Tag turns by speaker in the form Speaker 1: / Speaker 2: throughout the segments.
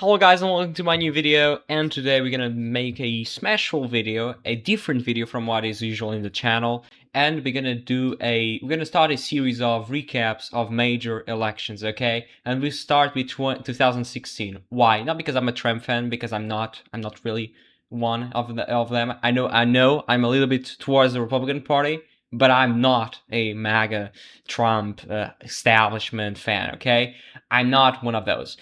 Speaker 1: Hello guys and welcome to my new video, and today we're gonna make a special video, a different video from what is usual in the channel, and we're gonna start a series of recaps of major elections, okay? And we start with 2016. Why? Not because I'm a Trump fan, because I'm not really one of them. I know I'm a little bit towards the Republican Party, but I'm not a MAGA Trump establishment fan, okay? I'm not one of those.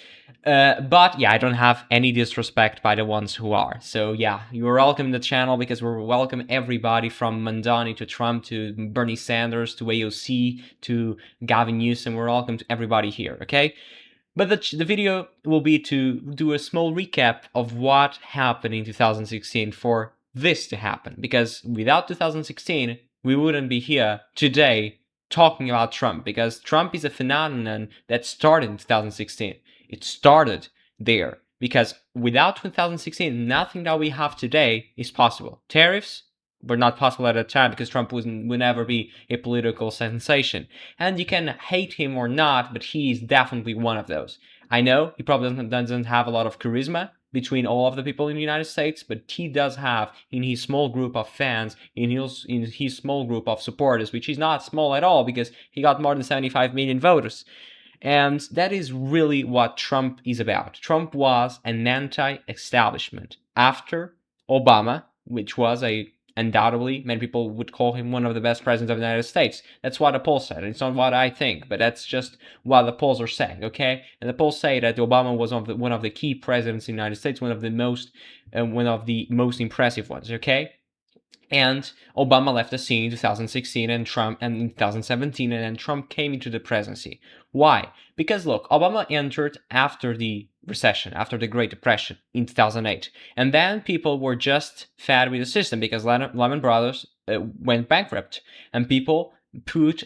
Speaker 1: But yeah, I don't have any disrespect by the ones who are. So yeah, you're welcome in the channel because we welcome everybody from Mandani to Trump to Bernie Sanders to AOC to Gavin Newsom. We're welcome to everybody here, okay? But the video will be to do a small recap of what happened in 2016 for this to happen. Because without 2016, we wouldn't be here today talking about Trump. Because Trump is a phenomenon that started in 2016. It started there. Because without 2016, nothing that we have today is possible. Tariffs were not possible at that time because Trump would never be a political sensation. And you can hate him or not, but he is definitely one of those. I know he probably doesn't have a lot of charisma between all of the people in the United States, but he does have in his small group of fans, in his small group of supporters, which is not small at all because he got more than 75 million voters. And that is really what Trump is about. Trump was an anti-establishment. After Obama, which was undoubtedly, many people would call him one of the best presidents of the United States. That's what the polls said. It's not what I think, but that's just what the polls are saying, okay? And the polls say that Obama was one of the key presidents in the United States, one of the most impressive ones, okay? And Obama left the scene in 2016 and Trump in 2017, and then Trump came into the presidency. Why? Because look, Obama entered after the recession, after the Great Depression in 2008, and then people were just fed with the system because Lehman Brothers went bankrupt, and people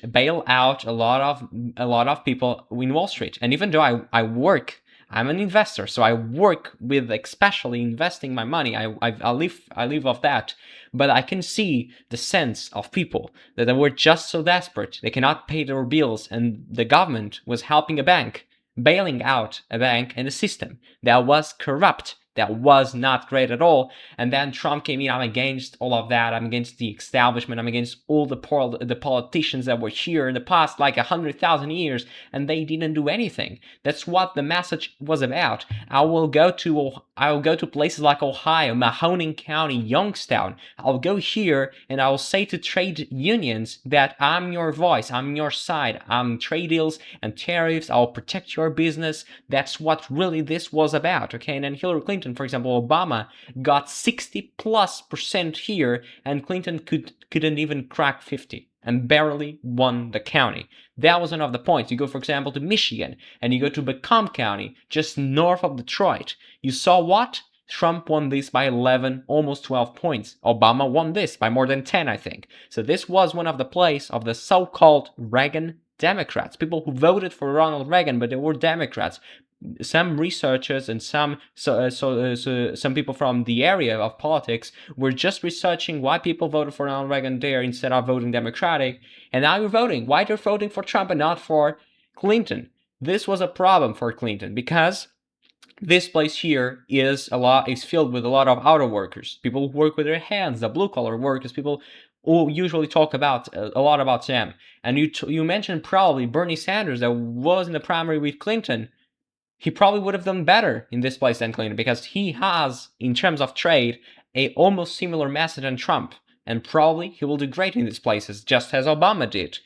Speaker 1: bail out a lot of people in Wall Street. And even though I'm an investor, so I work with especially investing my money. I live off that, but I can see the sense of people that they were just so desperate they cannot pay their bills, and the government was helping a bank, bailing out a bank and a system that was corrupt. That was not great at all. And then Trump came in. I'm against all of that. I'm against the establishment. I'm against all the politicians that were here in the past, like 100,000 years, and they didn't do anything. That's what the message was about. I will go to places like Ohio, Mahoning County, Youngstown. I'll go here and I will say to trade unions that I'm your voice. I'm your side. I'm trade deals and tariffs. I'll protect your business. That's what really this was about. Okay, and then Hillary Clinton, for example, Obama got 60+% here, and Clinton couldn't even crack 50 and barely won the county. That was one of the points. You go, for example, to Michigan, and you go to Macomb County, just north of Detroit. You saw what? Trump won this by 11, almost 12 points. Obama won this by more than 10, I think. So this was one of the plays of the so-called Reagan Democrats, people who voted for Ronald Reagan, but they were Democrats. Some researchers and some people from the area of politics were just researching why people voted for Ronald Reagan there instead of voting Democratic, and now you're voting. Why they're voting for Trump and not for Clinton? This was a problem for Clinton because this place here is filled with a lot of auto workers, people who work with their hands, the blue collar workers, people who usually talk about a lot about them. And you mentioned probably Bernie Sanders that was in the primary with Clinton. He probably would have done better in this place than Clinton because he has, in terms of trade, a almost similar message than Trump. And probably he will do great in these places, just as Obama did.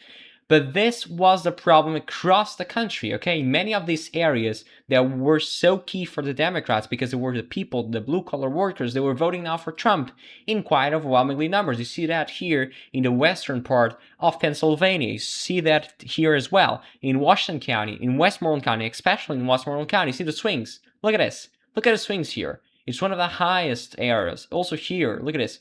Speaker 1: But this was the problem across the country, okay? Many of these areas that were so key for the Democrats because they were the people, the blue-collar workers, they were voting now for Trump in quite overwhelmingly numbers. You see that here in the western part of Pennsylvania. You see that here as well in Washington County, in Westmoreland County, especially in Westmoreland County. See the swings. Look at this. Look at the swings here. It's one of the highest areas. Also here, look at this.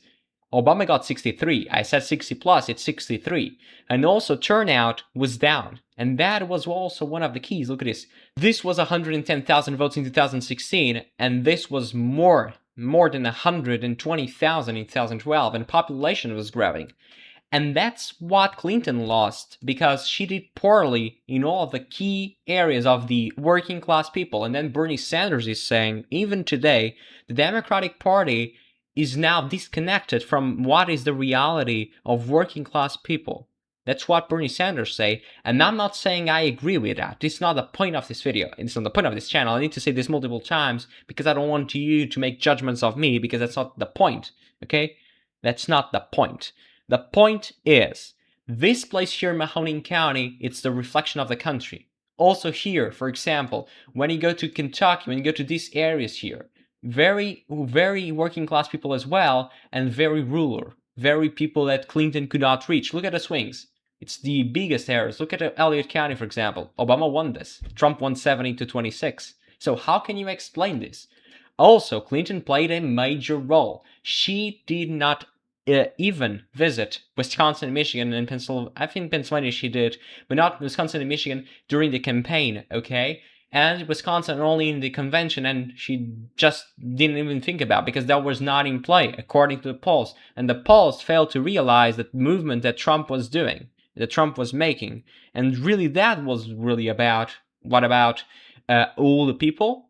Speaker 1: Obama got 63. I said 60 plus, it's 63. And also turnout was down. And that was also one of the keys. Look at this. This was 110,000 votes in 2016, and this was more than 120,000 in 2012, and population was growing. And that's what Clinton lost, because she did poorly in all of the key areas of the working class people. And then Bernie Sanders is saying, even today, the Democratic Party is now disconnected from what is the reality of working class people. That's what Bernie Sanders say, and I'm not saying I agree with that. This is not the point of this video. It's not the point of this channel. I need to say this multiple times because I don't want you to make judgments of me, because that's not the point, okay? That's not the point. The point is, this place here in Mahoning County, it's the reflection of the country. Also here, for example, when you go to Kentucky, when you go to these areas here, very working class people as well, and very rural, very people that Clinton could not reach. Look at the swings. It's the biggest areas. Look at Elliott County, for example. Obama won this. Trump won 70 to 26. So how can you explain this? Also, Clinton played a major role. She did not even visit Wisconsin, Michigan, and Pennsylvania. I think Pennsylvania she did, but not Wisconsin and Michigan during the campaign, okay? And Wisconsin only in the convention, and she just didn't even think about, because that was not in play, according to the polls. And the polls failed to realize that movement that Trump was doing, that Trump was making. And really that was really about, what about all the people?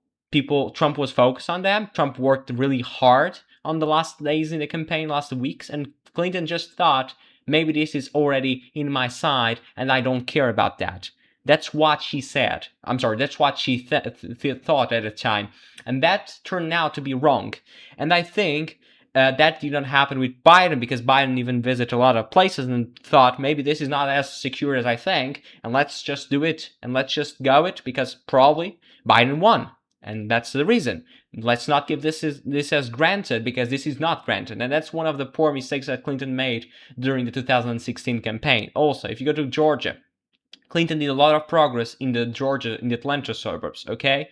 Speaker 1: Trump was focused on them. Trump worked really hard on the last days in the campaign, last weeks, and Clinton just thought, maybe this is already in my side and I don't care about that. That's what she said. I'm sorry, that's what she thought at the time. And that turned out to be wrong. And I think that didn't happen with Biden, because Biden even visited a lot of places and thought, maybe this is not as secure as I think, and let's just do it, and let's just go it, because probably Biden won. And that's the reason. Let's not give this as granted, because this is not granted. And that's one of the poor mistakes that Clinton made during the 2016 campaign. Also, if you go to Georgia, Clinton did a lot of progress in the Atlanta suburbs, okay?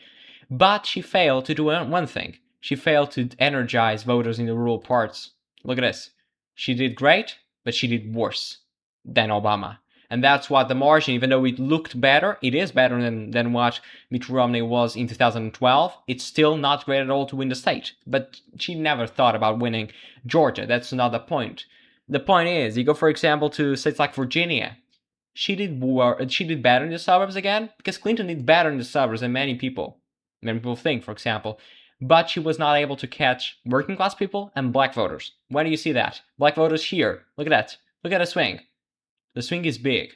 Speaker 1: But she failed to do one thing. She failed to energize voters in the rural parts. Look at this. She did great, but she did worse than Obama. And that's what the margin, even though it looked better, it is better than what Mitt Romney was in 2012. It's still not great at all to win the state. But she never thought about winning Georgia. That's not the point. The point is, you go, for example, to states like Virginia. She did better in the suburbs again, because Clinton did better in the suburbs than many people think, for example. But she was not able to catch working class people and black voters. Why do you see that? Black voters here. Look at that. Look at the swing. The swing is big,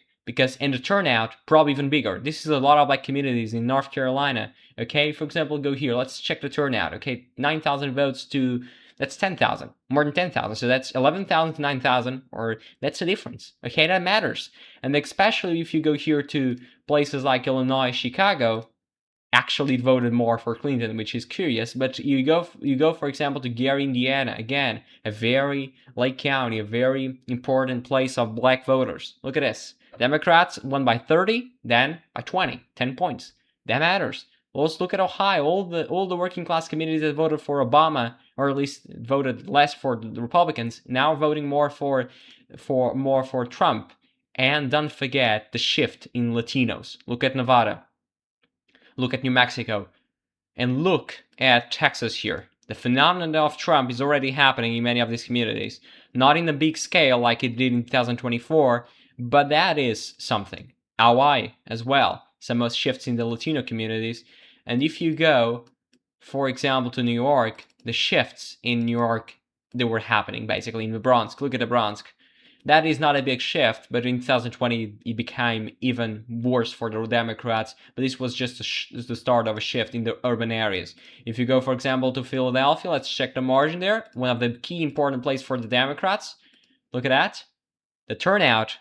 Speaker 1: and the turnout probably even bigger. This is a lot of black communities in North Carolina. Okay, for example, go here. Let's check the turnout. Okay, 9,000 votes to, that's 10,000, more than 10,000. So that's 11,000 to 9,000, or that's the difference. Okay, that matters. And especially if you go here to places like Illinois, Chicago, actually voted more for Clinton, which is curious. But you go, for example, to Gary, Indiana, again, a very Lake County, a very important place of black voters. Look at this. Democrats won by 30, then by 20, 10 points. That matters. Let's look at Ohio. All the working class communities that voted for Obama, or at least voted less for the Republicans, now voting more for Trump. And don't forget the shift in Latinos. Look at Nevada. Look at New Mexico, and look at Texas here. The phenomenon of Trump is already happening in many of these communities. Not in a big scale like it did in 2024, but that is something. Hawaii as well. Some shifts in the Latino communities. And if you go, for example, to New York, the shifts in New York, they were happening basically in the Bronx. Look at the Bronx. That is not a big shift, but in 2020 it became even worse for the Democrats. But this was just the start of a shift in the urban areas. If you go, for example, to Philadelphia, let's check the margin there. One of the key important places for the Democrats. Look at that. The turnout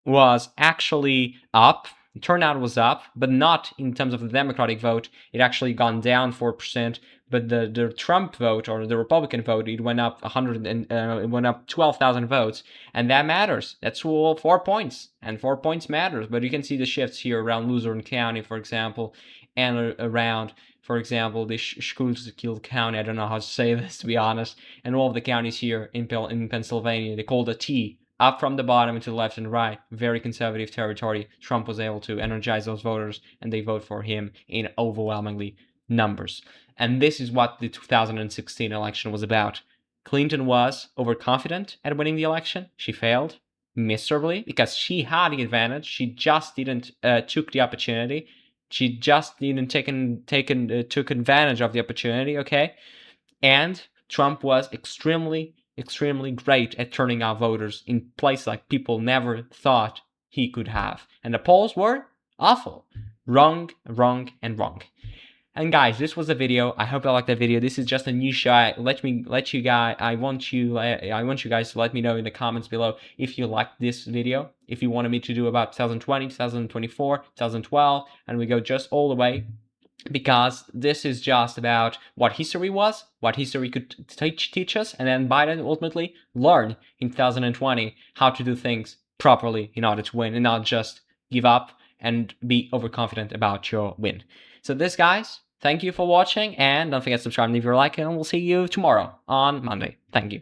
Speaker 1: was actually up. The turnout was up, but not in terms of the Democratic vote. It actually gone down 4%. But the Trump vote, or the Republican vote, it went up 100 and it went up 12,000 votes, and that matters. That's all 4 points, and 4 points matters. But you can see the shifts here around Luzerne County, for example, and around, for example, the Schuylkill County. I don't know how to say this, to be honest, and all of the counties here in Pennsylvania. They call the T. Up from the bottom to the left and right, very conservative territory. Trump was able to energize those voters, and they vote for him in overwhelmingly numbers. And this is what the 2016 election was about. Clinton was overconfident at winning the election. She failed. miserably because she had the advantage. She just didn't took the opportunity. She just didn't took advantage of the opportunity. Okay, and Trump was extremely great at turning out voters in places like people never thought he could have. And the polls were awful. Wrong, wrong, and wrong. And guys, this was a video. I hope you liked that video. This is just a new show. I want you guys to let me know in the comments below if you liked this video. If you wanted me to do about 2020, 2024, 2012, and we go just all the way, because this is just about what history was, what history could teach us, and then Biden ultimately learned in 2020 how to do things properly in order to win and not just give up and be overconfident about your win. So this, guys, thank you for watching, and don't forget to subscribe and leave your like, and we'll see you tomorrow on Monday. Thank you.